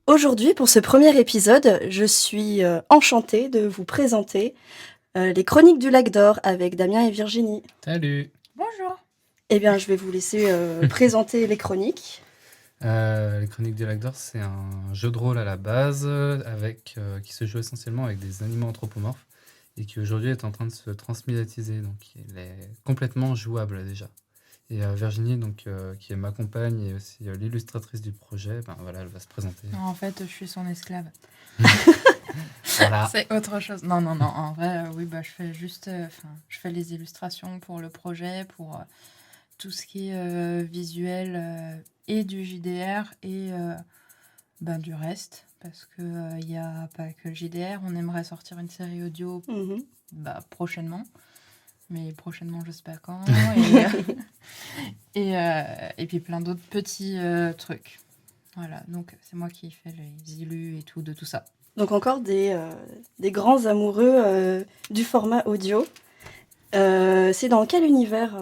Aujourd'hui, pour ce premier épisode, je suis enchantée de vous présenter les Chroniques du Lac d'Or avec Damien et Virginie. Salut. Bonjour. Eh bien, je vais vous laisser présenter les chroniques. Les Chroniques du Lac d'Or, c'est un jeu de rôle à la base qui se joue essentiellement avec des animaux anthropomorphes et qui aujourd'hui est en train de se transmédiatiser, donc il est complètement jouable déjà. Et Virginie, donc, qui est ma compagne et aussi l'illustratrice du projet, ben voilà, elle va se présenter. Non, en fait, je suis son esclave. Voilà. C'est autre chose. Non. En vrai, oui, je fais juste, je fais les illustrations pour le projet, pour tout ce qui est visuel et du JDR et du reste, parce que il y a pas que le JDR. On aimerait sortir une série audio Mhm. prochainement, mais prochainement, je sais pas quand. Et puis plein d'autres petits trucs. Voilà, donc c'est moi qui fais les illus et tout de tout ça. Donc encore des grands amoureux du format audio. C'est dans quel univers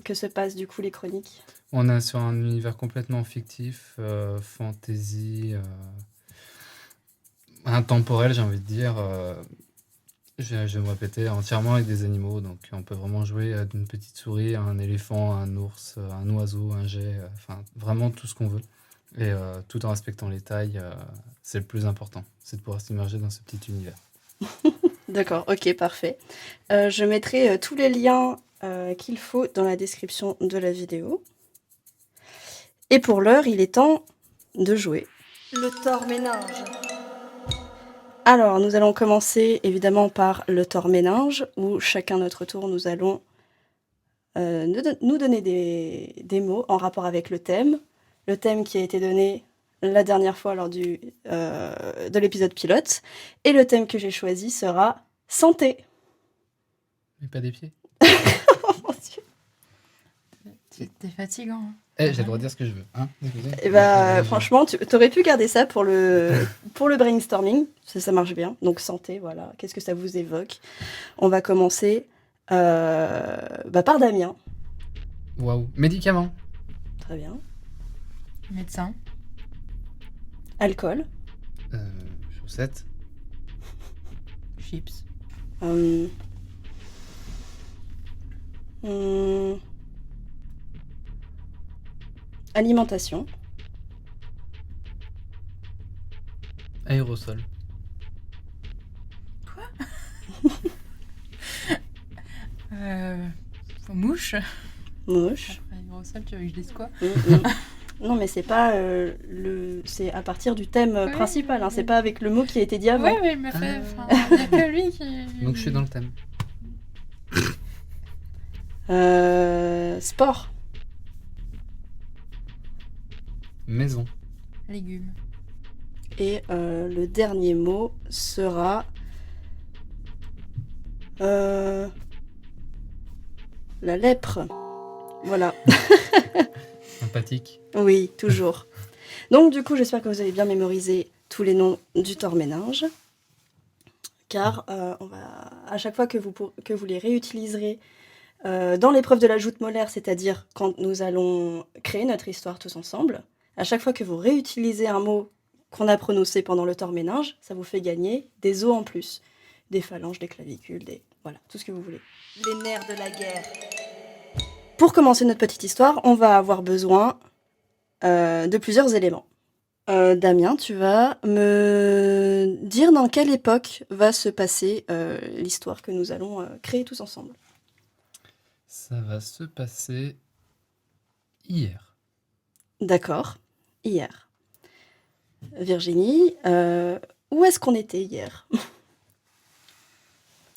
que se passent du coup les chroniques ? On est sur un univers complètement fictif, fantasy, intemporel, j'ai envie de dire. Je vais me répéter, entièrement avec des animaux. Donc, on peut vraiment jouer d'une petite souris à un éléphant, un ours, un oiseau, un jet, enfin, vraiment tout ce qu'on veut. Et tout en respectant les tailles, c'est le plus important. C'est de pouvoir s'immerger dans ce petit univers. D'accord, ok, parfait. Je mettrai tous les liens qu'il faut dans la description de la vidéo. Et pour l'heure, il est temps de jouer. Le Torméninge. Alors, nous allons commencer évidemment par le Torméninge, où chacun notre tour, nous allons nous donner des mots en rapport avec le thème qui a été donné la dernière fois lors de l'épisode pilote. Et le thème que j'ai choisi sera santé. Mais pas des pieds. Oh mon Dieu. T'es fatigant. Hein. J'ai le droit de dire ce que je veux. Hein. Et franchement, tu aurais pu garder ça pour le brainstorming. Ça marche bien. Donc santé, voilà. Qu'est-ce que ça vous évoque ? On va commencer par Damien. Waouh. Médicaments. Très bien. Médecin. Alcool. Chaussettes. Chips. Alimentation. Aérosol. Mouche. Mouche. Aérosol, tu veux que je dise quoi ? Non, mais c'est pas c'est à partir du thème principal. Hein, c'est pas avec le mot qui a été dit avant. Oui, mais il n'y a que lui qui... Donc je suis dans le thème. Sport. Maison. Légumes. Et le dernier mot sera la lèpre. Voilà. Sympathique. Oui, toujours. Donc du coup, j'espère que vous avez bien mémorisé tous les noms du Torméninge. Car à chaque fois que vous les réutiliserez dans l'épreuve de la joute molaire, c'est-à-dire quand nous allons créer notre histoire tous ensemble, à chaque fois que vous réutilisez un mot qu'on a prononcé pendant le Torméninge, ça vous fait gagner des os en plus. Des phalanges, des clavicules, voilà, tout ce que vous voulez. Les nerfs de la guerre. Pour commencer notre petite histoire, on va avoir besoin de plusieurs éléments. Damien, tu vas me dire dans quelle époque va se passer l'histoire que nous allons créer tous ensemble. Ça va se passer hier. D'accord, hier. Virginie, où est-ce qu'on était hier ?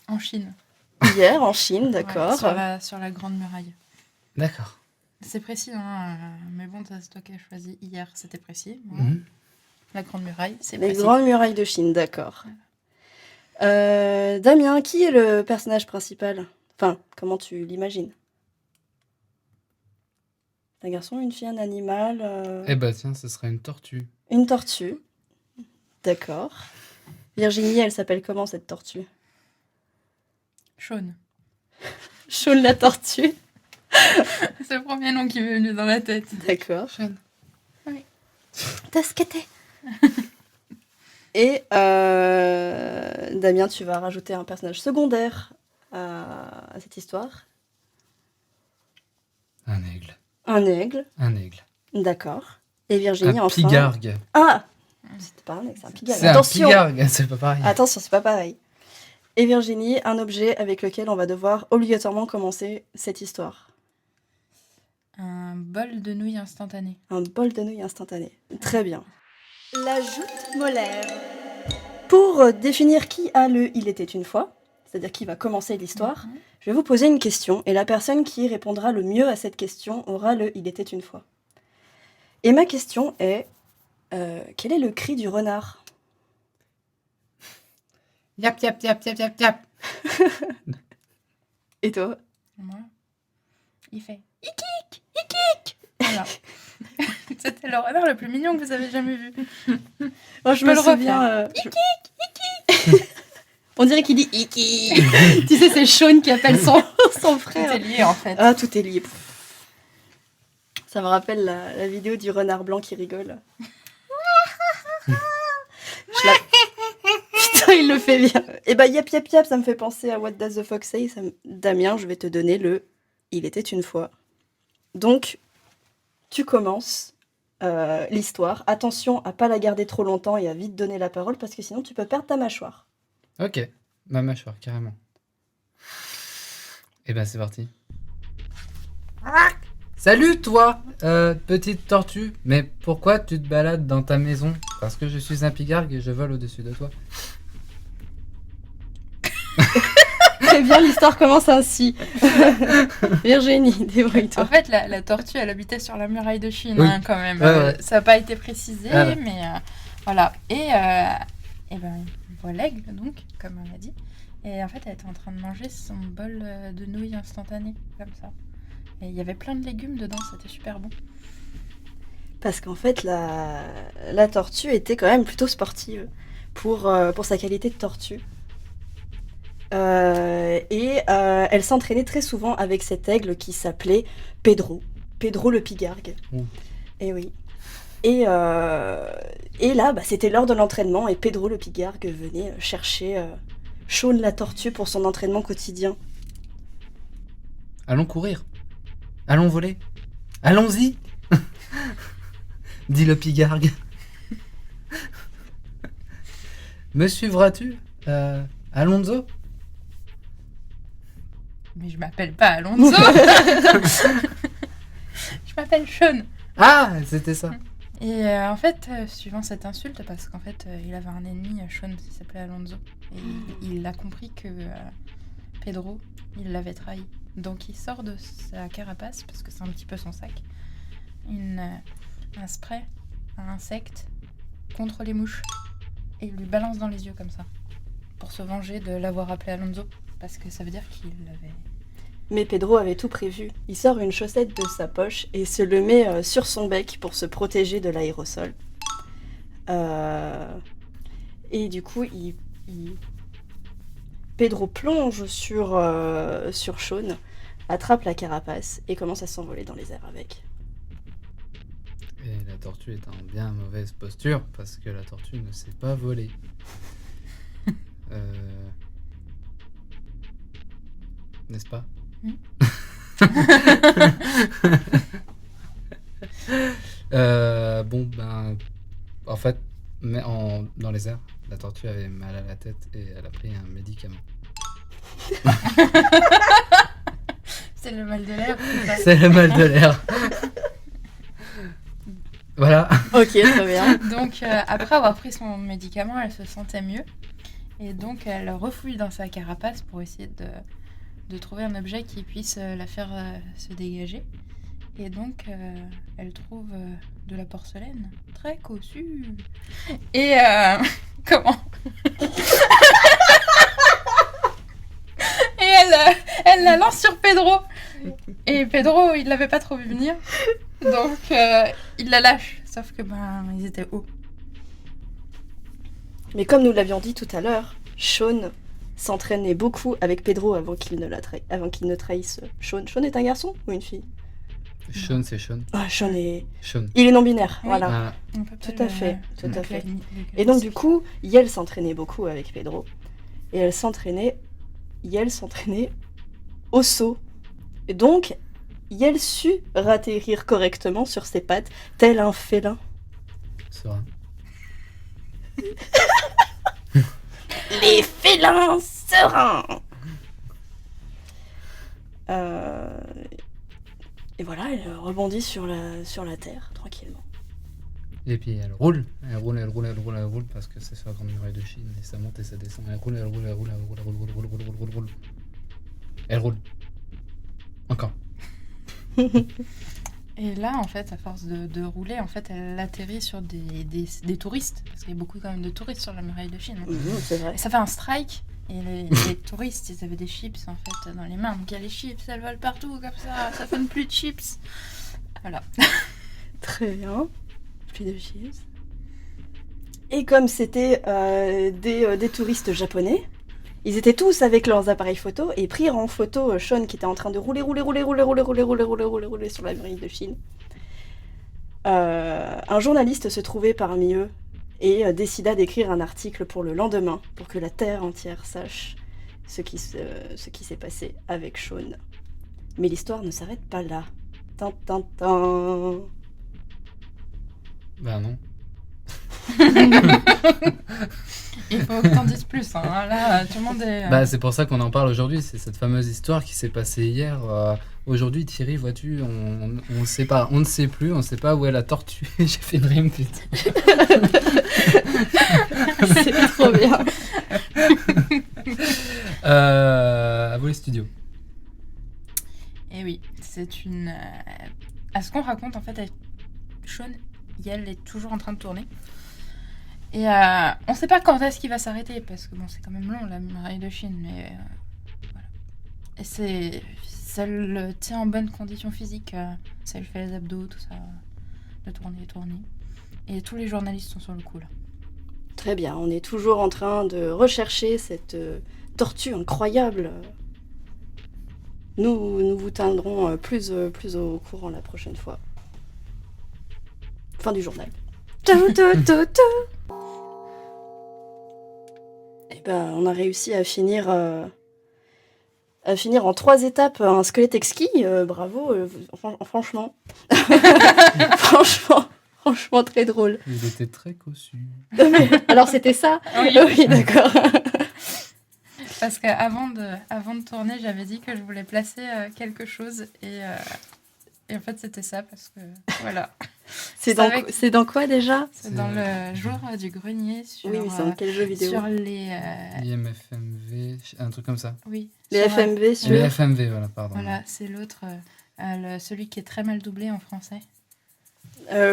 En Chine. Hier, en Chine, d'accord. Ouais, sur la Grande Muraille. D'accord. C'est précis, hein, mais bon, c'est toi qui as choisi hier, c'était précis. Voilà. Mhm. La Grande Muraille, c'est Les précis. Grandes Murailles de Chine, d'accord. Damien, qui est le personnage principal ? Enfin, comment tu l'imagines ? Un garçon, une fille, un animal Eh bah tiens, ce serait une tortue. Une tortue. D'accord. Virginie, elle s'appelle comment cette tortue? Shaun. Shaun la tortue. C'est le premier nom qui m'est venu dans la tête. D'accord. Shaun. T'as skaté. Et Damien, tu vas rajouter un personnage secondaire à cette histoire. Un aigle. Un aigle. Un aigle. D'accord. Et Virginie, Un enfin... pigargue. Ah, c'était pas un aigle, c'est un pigargue. C'est un Attention. pigargue, c'est pas pareil. Attention, c'est pas pareil. Et Virginie, un objet avec lequel on va devoir obligatoirement commencer cette histoire. Un bol de nouilles instantané. Un bol de nouilles instantané. Très bien. La joute molaire. Pour définir qui a le Il était une fois, c'est-à-dire qui va commencer l'histoire, je vais vous poser une question et la personne qui répondra le mieux à cette question aura le Il était une fois. Et ma question est quel est le cri du renard? Yap, yap, yap, yap, yap, yap. Et toi? Moi, il fait Ikik, Ikik. Voilà. C'était le renard le plus mignon que vous avez jamais vu. Moi, je peux me le souviens. On dirait qu'il dit Iki. Tu sais, c'est Shaun qui appelle son Tout frère. est lié en fait. Ah, tout est lié. Ça me rappelle la vidéo du renard blanc qui rigole. Putain, il le fait bien. Et bah, yap yap yap, ça me fait penser à What Does the Fox Say. Damien, je vais te donner le Il était une fois. Donc, tu commences l'histoire. Attention à pas la garder trop longtemps et à vite donner la parole parce que sinon tu peux perdre ta mâchoire. Ok, ma mâchoire, carrément. Et ben c'est parti. Salut toi, petite tortue. Mais pourquoi tu te balades dans ta maison? Parce que je suis un pigargue et je vole au-dessus de toi. Très bien, l'histoire commence ainsi. Virginie, débrouille-toi. En fait, la tortue, elle habitait sur la muraille de Chine, Oui. hein, quand même. Ouais. Ça n'a pas été précisé, Ah ouais. mais voilà. Et ben, on voit l'aigle, donc, comme on a dit. Et en fait, elle était en train de manger son bol de nouilles instantanées, comme ça. Et il y avait plein de légumes dedans, c'était super bon. Parce qu'en fait, la tortue était quand même plutôt sportive pour sa qualité de tortue. Elle s'entraînait très souvent avec cet aigle qui s'appelait Pedro. Pedro le pigargue. Et oui. Et là, bah, c'était l'heure de l'entraînement et Pedro le pigargue venait chercher Shaun la tortue pour son entraînement quotidien. Allons courir. Allons voler. Allons-y. Dit le pigargue. Me suivras-tu, Alonso? Mais je m'appelle pas Alonso. Je m'appelle Shaun. Ah, c'était ça. Et en fait, suivant cette insulte, parce qu'en fait, il avait un ennemi, Shaun, qui s'appelait Alonso. Et il a compris que Pedro, il l'avait trahi. Donc il sort de sa carapace, parce que c'est un petit peu son sac, un spray à insectes contre les mouches. Et il lui balance dans les yeux comme ça, pour se venger de l'avoir appelé Alonso, parce que ça veut dire qu'il l'avait... Mais Pedro avait tout prévu. Il sort une chaussette de sa poche et se le met sur son bec pour se protéger de l'aérosol. Et du coup, Pedro plonge sur Shaun, attrape la carapace et commence à s'envoler dans les airs avec. Et la tortue est en bien mauvaise posture parce que la tortue ne sait pas voler. N'est-ce pas? Bon, ben, en fait, dans les airs, la tortue avait mal à la tête et elle a pris un médicament. C'est le mal de l'air, c'est ça. C'est le mal de l'air. Voilà. Ok, très bien. Donc, après avoir pris son médicament, elle se sentait mieux. Et donc, elle refouille dans sa carapace pour essayer de trouver un objet qui puisse la faire se dégager. Et donc, elle trouve de la porcelaine très cossue. Et comment Et elle la lance sur Pedro. Et Pedro, il l'avait pas trop vu venir. Donc, il la lâche. Sauf que, ils étaient hauts. Mais comme nous l'avions dit tout à l'heure, Sean s'entraînait beaucoup avec Pedro avant qu'il ne trahisse Sean. Sean est un garçon ou une fille? Sean, c'est Sean. Ah, Sean est... Sean. Il est non-binaire, Oui. voilà. Ah, On peut Tout pas à le- fait, tout le à fait. cla- Et donc du coup, Yel s'entraînait beaucoup avec Pedro. Et Yel s'entraînait au saut. Et donc, Yel sut atterrir correctement sur ses pattes, tel un félin. serein. Les félins sereins. Et voilà, elle rebondit sur la terre, tranquillement. Et puis elle roule, parce que c'est sur la grande muraille de Chine, et ça monte et ça descend. Elle roule. Elle roule. Encore. Et là, en fait, à force de rouler, en fait, elle atterrit sur des touristes. Parce qu'il y a beaucoup quand même de touristes sur la muraille de Chine. C'est vrai. Et ça fait un strike. Et les touristes, ils avaient des chips, en fait, dans les mains. Donc il y a les chips, elles volent partout, comme ça fait plus de chips. Voilà. Très bien. Plus de chips. Et comme c'était des touristes japonais, ils étaient tous avec leurs appareils photo et prirent en photo Sean qui était en train de rouler sur la muraille de Chine. Un journaliste se trouvait parmi eux et décida d'écrire un article pour le lendemain pour que la terre entière sache ce qui s'est passé avec Sean. Mais l'histoire ne s'arrête pas là. Tin, tin, tin. Bah non. Il faut que t'en dises plus. Hein. Là, tout le monde est. Bah c'est pour ça qu'on en parle aujourd'hui, c'est cette fameuse histoire qui s'est passée hier. Aujourd'hui, Thierry, vois-tu, on sait pas, on ne sait plus, on sait pas où est la tortue. J'ai fait une rime, putain. C'est trop bien. À vous les studios. Et oui, c'est une. À ce qu'on raconte, en fait, avec Sean, Yel est toujours en train de tourner. Et on sait pas quand est-ce qu'il va s'arrêter, parce que bon, c'est quand même long, la muraille de Chine, mais voilà. Et ça le tient en bonne condition physique, ça lui fait les abdos, tout ça, de tourner. Et tous les journalistes sont sur le coup, là. Très bien, on est toujours en train de rechercher cette tortue incroyable. Nous vous tiendrons plus au courant la prochaine fois. Fin du journal. Et ben, on a réussi à finir en 3 étapes un squelette exquis. Bravo, franchement. Franchement, très drôle. Il était très cossu. Alors c'était ça? Oui, d'accord. Parce qu'avant de tourner, j'avais dit que je voulais placer quelque chose, et en fait, c'était ça, parce que voilà. C'est dans quoi déjà? C'est dans le jour du grenier sur, Oui, mais c'est dans quel jeu vidéo? sur les... IMFMV, un truc comme ça. oui. Les sur, FMV sur... Les FMV, voilà, pardon. Voilà, c'est l'autre, celui qui est très mal doublé en français.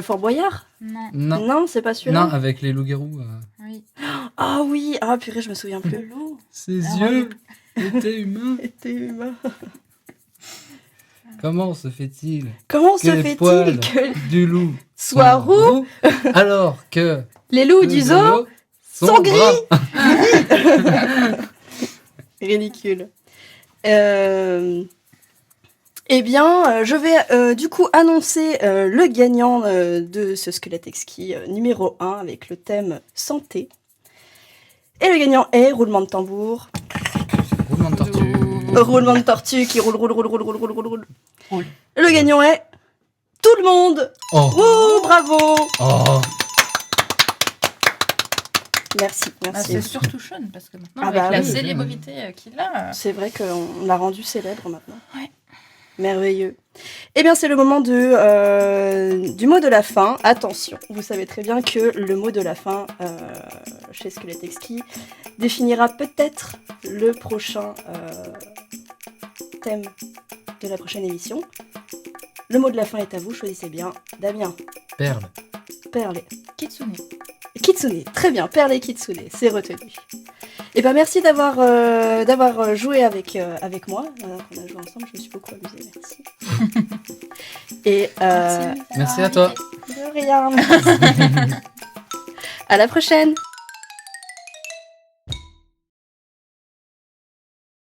Fort Boyard? Non, Non, Non, c'est pas celui-là. non, avec les loups-garous. oui. Ah oui, ah purée, je me souviens Le plus. loup. Ses Ah, yeux étaient humains. Était humain. Comment se fait-il Comment se que les fait-il poils que du loup soient sont roux alors que les loups ceux du de zoo l'eau sont gris? bruns? Ridicule. Eh bien, je vais du coup annoncer le gagnant de ce squelette exquis numéro 1 avec le thème santé. Et le gagnant est roulement de tambour. Roulement de tortue. Roulement de tortue qui roule. Roule. Le gagnant est tout le monde. Oh. Wouh, bravo. Oh. Merci. Bah, c'est surtout Sean, parce que maintenant, Ah avec bah la oui. célébrité qu'il a... C'est vrai qu'on l'a rendu célèbre maintenant. Ouais. Merveilleux. Eh bien, c'est le moment du mot de la fin. Attention, vous savez très bien que le mot de la fin chez Squelette Exquis définira peut-être le prochain thème de la prochaine émission. Le mot de la fin est à vous, choisissez bien. Damien, Perle. perle. Kitsune. Kitsune, très bien, perle et kitsune, c'est retenu. Et ben merci d'avoir joué avec moi. On a joué ensemble, je me suis beaucoup amusée, merci. Et Merci à toi. de rien. À la prochaine.